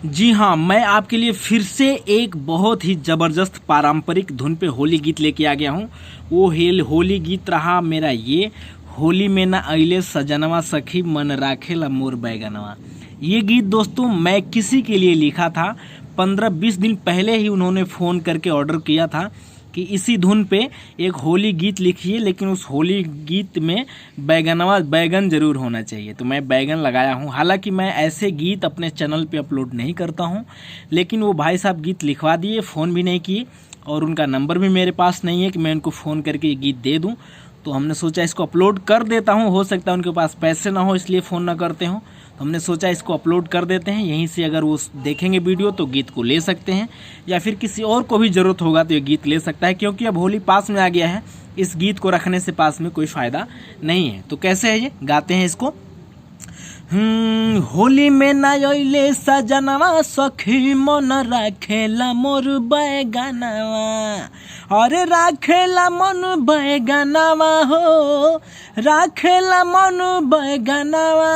जी हाँ, मैं आपके लिए फिर से एक बहुत ही ज़बरदस्त पारंपरिक धुन पे होली गीत लेके आ गया हूँ। वो होली गीत रहा मेरा ये, होली में ना अइले सजनवा सखी मन राखेला मोर बैगनवा। ये गीत दोस्तों मैं किसी के लिए लिखा था, 15-20 दिन पहले ही उन्होंने फ़ोन करके ऑर्डर किया था कि इसी धुन पे एक होली गीत लिखिए, लेकिन उस होली गीत में बैगन ज़रूर होना चाहिए। तो मैं बैगन लगाया हूँ। हालांकि मैं ऐसे गीत अपने चैनल पे अपलोड नहीं करता हूँ, लेकिन वो भाई साहब गीत लिखवा दिए, फ़ोन भी नहीं किए और उनका नंबर भी मेरे पास नहीं है कि मैं उनको फ़ोन करके ये गीत दे दूँ। तो हमने सोचा इसको अपलोड कर देता हूँ, हो सकता है उनके पास पैसे ना हो इसलिए फ़ोन ना करते हो। तो हमने सोचा इसको अपलोड कर देते हैं, यहीं से अगर वो देखेंगे वीडियो तो गीत को ले सकते हैं, या फिर किसी और को भी ज़रूरत होगा तो ये गीत ले सकता है, क्योंकि अब होली पास में आ गया है, इस गीत को रखने से पास में कोई फ़ायदा नहीं है। तो कैसे है ये, गाते हैं इसको। होली में ना अइले सजनवा सखी मन राखेला मोर बैगनवा, अरे राखेला मन बैगनवा हो, राखेला मन बैगनवा,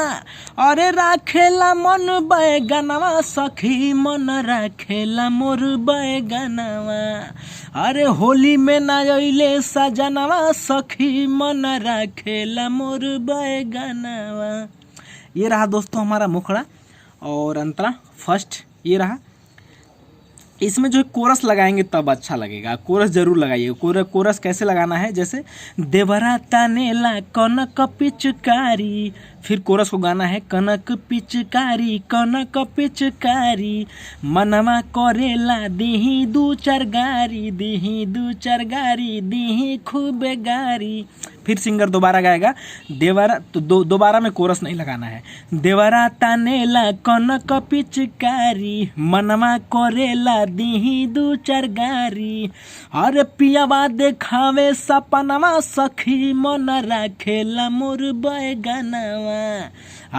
अरे राखेला मन बैगनवा सखी मन राखेला मोर बैगनवा, अरे होली में ना अइले सजनवा सखी मन राखेला मोर बैगनवा। ये रहा दोस्तों हमारा मुखड़ा और अंतरा फर्स्ट ये रहा। इसमें जो कोरस लगाएंगे तब अच्छा लगेगा, कोरस जरूर लगाइए। कोरस कैसे लगाना है, जैसे देवरा तानेला कनक पिचकारी, फिर कोरस को गाना है कनक पिचकारी, मनवा करेला दीही दू चार गारी दीही खूबे गारी। फिर सिंगर दोबारा गाएगा देवरा, तो दोबारा में कोरस नहीं लगाना है। देवरा तानेला कनक पिचकारी, मनवा करेला दीही दू चार गारी, अरे पियावा देखावे सपनवा सखी मन राखेला मोर बैगनवा,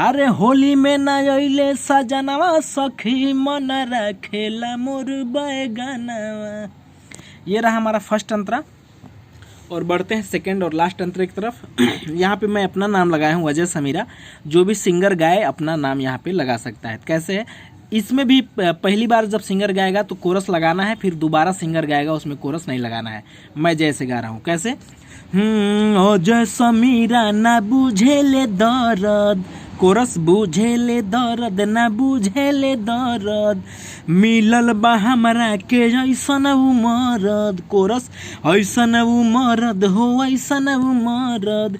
अरे होली में ना अइले सजनवा सखी मन राखेला मोर बैगनवा। ये रहा हमारा फर्स्ट अंतरा। और बढ़ते हैं सेकंड और लास्ट अंतरे की तरफ। यहाँ पे मैं अपना नाम लगाया हूँ अजय समीरा। जो भी सिंगर गाए अपना नाम यहाँ पे लगा सकता है। कैसे है, इसमें भी पहली बार जब सिंगर गाएगा तो कोरस लगाना है, फिर दोबारा सिंगर गाएगा उसमें कोरस नहीं लगाना है। मैं जैसे गा रहा हूँ, कैसे अजय समीरा ना बुझेले दर्द, कोरस बुझेले दर्द ना बुझेले दर्द, मिलल बा हमरा के ऐसन उमरद, कोरस ऐसन उमरद हो ऐसन उमरद,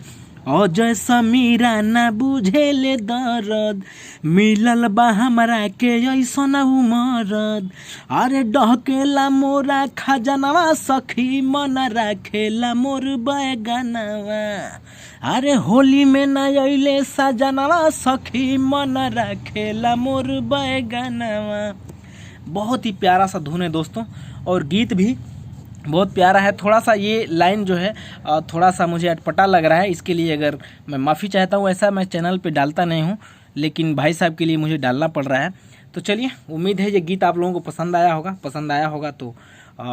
अजय समीरा ना बुझेले दर्द, मिलल बा हमरा के ऐसन उमरद, अरे डहकेला मोरा खजनवा सखी मन राखेला मोर बैगनवा, अरे होली में ना अइले सजनवा सखी मन राखेला मोर बैगनवा। बहुत ही प्यारा सा धुन है दोस्तों, और गीत भी बहुत प्यारा है। थोड़ा सा ये लाइन जो है थोड़ा सा मुझे अटपटा लग रहा है, इसके लिए अगर मैं माफ़ी चाहता हूँ। ऐसा मैं चैनल पे डालता नहीं हूँ, लेकिन भाई साहब के लिए मुझे डालना पड़ रहा है। तो चलिए, उम्मीद है ये गीत आप लोगों को पसंद आया होगा तो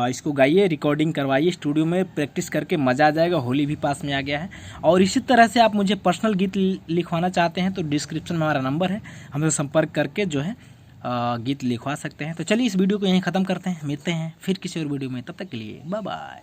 इसको गाइए, रिकॉर्डिंग करवाइए, स्टूडियो में प्रैक्टिस करके मज़ा आ जाएगा। होली भी पास में आ गया है। और इसी तरह से आप मुझे पर्सनल गीत लिखवाना चाहते हैं तो डिस्क्रिप्शन में हमारा नंबर है, हमसे संपर्क करके जो है गीत लिखवा सकते हैं। तो चलिए इस वीडियो को यहीं ख़त्म करते हैं, मिलते हैं फिर किसी और वीडियो में, तब तक के लिए बाय बाय।